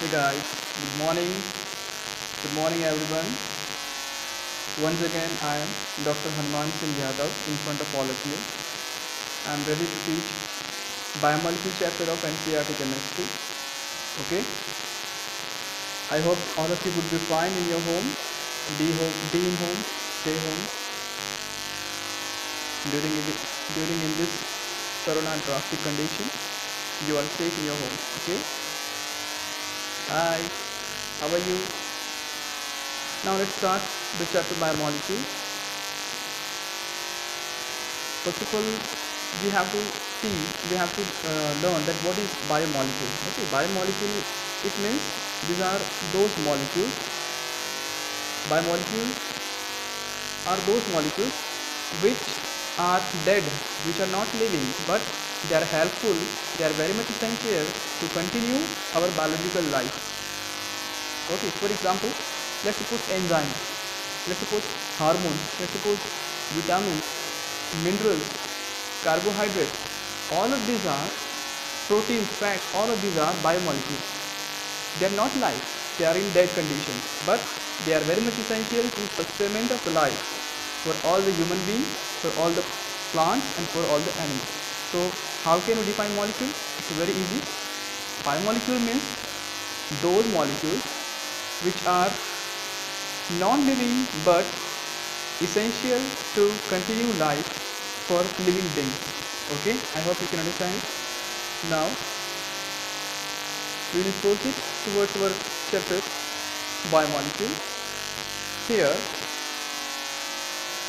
Hey guys, good morning. Good morning everyone. Once again I am Dr. Hanuman Singh Yadav in front of all of you. I am ready to teach biomolecule chapter of NCERT chemistry. Okay. I hope all of you would be fine in your home. Be in home, stay home during in this corona drastic condition. You are safe in your home. Okay. Hi. How are you? Now let's start the chapter biomolecule. First of all, we have to learn that what is biomolecule. Okay, biomolecule, it means these are those molecules. Biomolecules are those molecules which are dead, which are not living, but they are helpful, they are very much essential to continue our biological life. Okay, for example, let's suppose enzymes, let's suppose hormones, let's suppose vitamins, minerals, carbohydrates, all of these are proteins, fats, all of these are biomolecules. They are not live, they are in dead condition, but they are very much essential to sustenance of life for all the human beings, for all the plants and for all the animals. So how can we define molecule? It's very easy. Biomolecule means those molecules which are non-living but essential to continue life for living beings. Okay, I hope you can understand. Now we will proceed towards our chapter biomolecule. Here,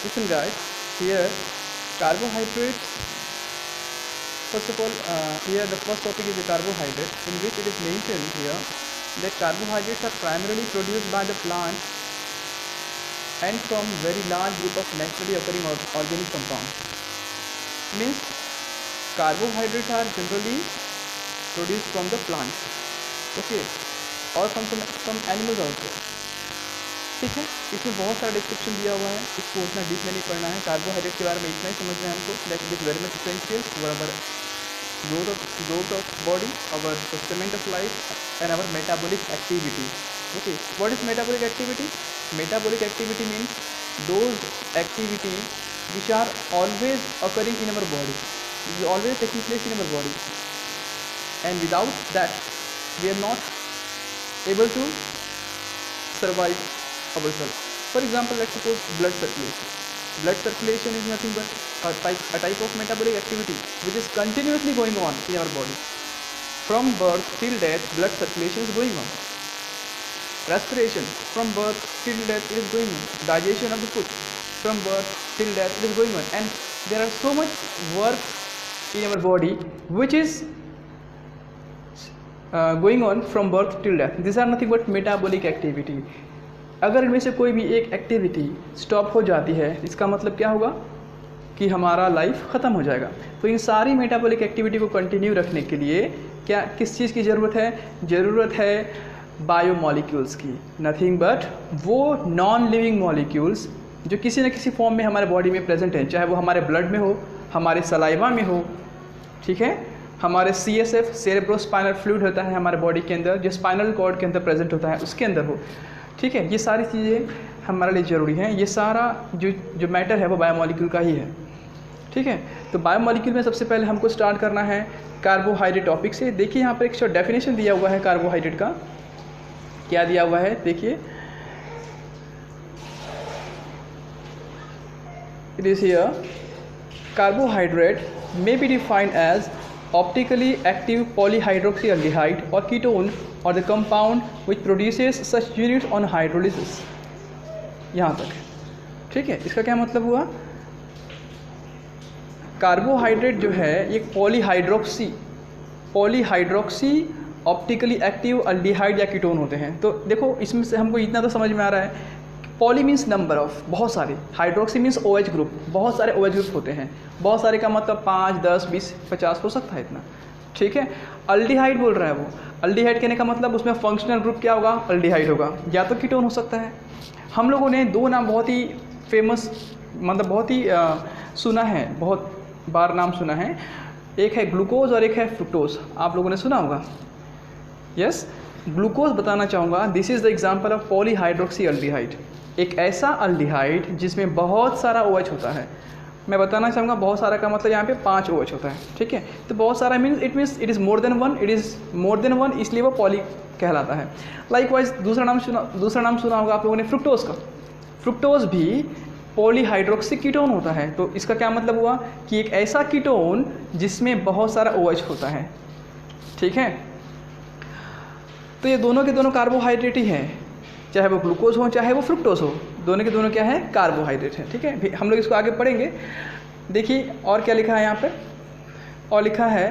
listen guys, here carbohydrates. First of all, here the first topic is the carbohydrate, in which it is mentioned here that carbohydrates are primarily produced by the plant and from very large group of naturally occurring organic compounds. Means carbohydrates are generally produced from the plants, okay, और from some animals also. ठीक है, इसमें बहुत सारा description दिया हुआ है, इसको उतना डीप में नहीं पढ़ना है. कार्बोहाइड्रेट के बारे में इतना ही समझना है हमको, that it is very much essential for our growth of body, our sustenance of life, and our metabolic activity. Okay, what is metabolic activity? Metabolic activity means those activities which are always occurring in our body, which is always taking place in our body, and without that we are not able to survive ourselves. For example, let's suppose blood circulation. Blood circulation is nothing but a type of metabolic activity which is continuously going on in our body. From birth till death, blood circulation is going on. Respiration, from birth till death it is going on. Digestion of the food, from birth till death it is going on. And there are so much work in our body which is going on from birth till death. These are nothing but metabolic activity. अगर इनमें से कोई भी एक activity stop हो जाती है, इसका मतलब क्या होगा कि हमारा लाइफ ख़त्म हो जाएगा. तो इन सारी मेटाबॉलिक एक्टिविटी को कंटिन्यू रखने के लिए क्या किस चीज़ की ज़रूरत है? ज़रूरत है बायोमॉलिक्यूल्स की. नथिंग बट वो नॉन लिविंग मॉलिक्यूल्स जो किसी न किसी फॉर्म में हमारे बॉडी में प्रेजेंट हैं, चाहे वो हमारे ब्लड में हो, हमारे सलाइवा में हो, ठीक है, हमारे CSF सेरेब्रोस्पाइनल फ्लूइड होता है हमारे बॉडी के अंदर, जो स्पाइनल कॉर्ड के अंदर प्रेजेंट होता है, उसके अंदर हो. ठीक है, ये सारी चीज़ें हमारे लिए ज़रूरी हैं. ये सारा जो मैटर है वो बायोमॉलिक्यूल का ही है. ठीक है, तो बायोमॉलिक्यूल में सबसे पहले हमको स्टार्ट करना है कार्बोहाइड्रेट टॉपिक से. देखिए यहाँ पर एक शॉर्ट डेफिनेशन दिया हुआ है कार्बोहाइड्रेट का. क्या दिया हुआ है देखिए, it is here, carbohydrate may be defined as optically active polyhydroxyaldehyde or ketone or the compound which produces such units on hydrolysis. यहाँ तक. ठीक है, इसका क्या मतलब हुआ? कार्बोहाइड्रेट जो है एक पॉलीहाइड्रोक्सी ऑप्टिकली एक्टिव अल्डिहाइड या कीटोन होते हैं. तो देखो इसमें से हमको इतना तो समझ में आ रहा है, पॉली मीन्स नंबर ऑफ, बहुत सारे, हाइड्रोक्सी मीन्स OH ग्रुप, बहुत सारे OH ग्रुप होते हैं. बहुत सारे का मतलब 5, 10, 20, 50 हो सकता है इतना. ठीक है, अल्डिहाइड बोल रहा है वो. अल्डिहाइड कहने का मतलब उसमें फंक्शनल ग्रुप क्या होगा? अल्डिहाइड होगा, या तो कीटोन हो सकता है. हम लोगों ने दो नाम बहुत ही फेमस, मतलब बहुत ही सुना है, बहुत बार नाम सुना है. एक है ग्लूकोज और एक है फ्रुक्टोज. आप लोगों ने सुना होगा. यस, ग्लूकोज बताना चाहूँगा, this is the example of polyhydroxy aldehyde, एक ऐसा अल्डिहाइड जिसमें बहुत सारा OH होता है। मैं बताना चाहूँगा बहुत सारा का मतलब यहाँ पे 5 OH होता है, ठीक है। तो बहुत सारा means it is more than one, इसलिए वो पॉली कहलाता है। लाइकवाइज दूसरा नाम सुना होगा आप लोगों ने फ्रुक्टोज का। फ्रुक्टोज भी पॉलीहाइड्रोक्सी कीटोन होता है। तो इसका क्या मतलब हुआ कि एक ऐसा कीटोन जिसमें बहुत सारा OH होता है, ठीक है। तो ये दोनों के दोनों कार्बोहाइड्रेट ही हैं, चाहे वो ग्लूकोज हो चाहे वो फ्रुक्टोज हो, दोनों के दोनों क्या है, कार्बोहाइड्रेट है, ठीक है। हम लोग इसको आगे पढ़ेंगे। देखिए और क्या लिखा है यहाँ पे, और लिखा है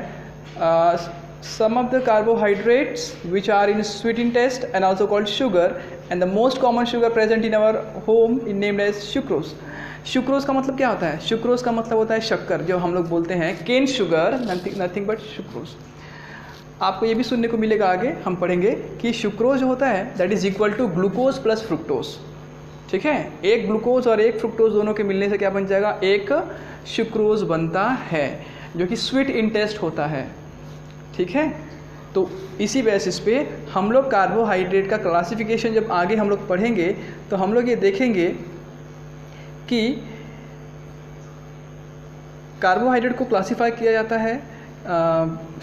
some of the carbohydrates which are in sweetened test and also called sugar, and the most common sugar present in our home is named as sucrose. Sucrose का मतलब क्या होता है? सुक्रोज का मतलब होता है शक्कर, जो हम लोग बोलते हैं cane sugar, nothing but sucrose. आपको ये भी सुनने को मिलेगा आगे, हम पढ़ेंगे कि सुक्रोज जो होता है that is equal to glucose plus fructose, ठीक है। एक ग्लूकोज और एक फ्रुक्टोज दोनों के मिलने से क्या बन जाएगा, एक सुक्रोज बनता है, जो कि स्वीट इन टेस्ट होता है, ठीक है। तो इसी बेसिस पे हम लोग कार्बोहाइड्रेट का क्लासिफिकेशन जब आगे हम लोग पढ़ेंगे तो हम लोग ये देखेंगे कि कार्बोहाइड्रेट को क्लासिफाई किया जाता है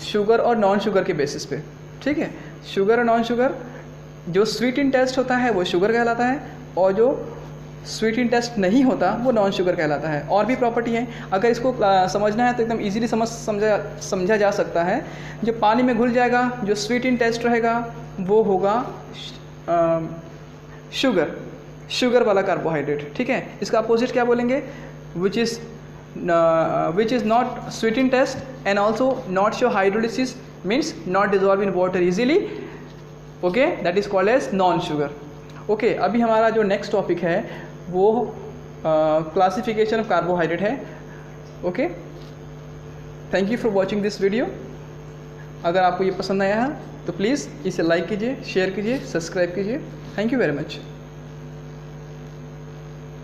शुगर और नॉन शुगर के बेसिस पे, ठीक है। शुगर और नॉन शुगर, जो स्वीट इन टेस्ट होता है वो शुगर कहलाता है, और जो स्वीट इन टेस्ट नहीं होता वो नॉन शुगर कहलाता है। और भी प्रॉपर्टी है, अगर इसको समझना है तो एकदम इजीली समझा जा सकता है। जो पानी में घुल जाएगा, जो स्वीट इन टेस्ट रहेगा वो होगा शुगर वाला कार्बोहाइड्रेट, ठीक है। इसका अपोजिट क्या बोलेंगे, which is not sweet in taste and also not show hydrolysis, means not dissolve in water easily, okay, that is called as non sugar. Okay, अभी हमारा जो नेक्स्ट टॉपिक है वो क्लासिफिकेशन ऑफ कार्बोहाइड्रेट है। Okay, thank you for watching this video. अगर आपको ये पसंद आया है तो प्लीज़ इसे लाइक कीजिए, शेयर कीजिए, सब्सक्राइब कीजिए। Thank you very much.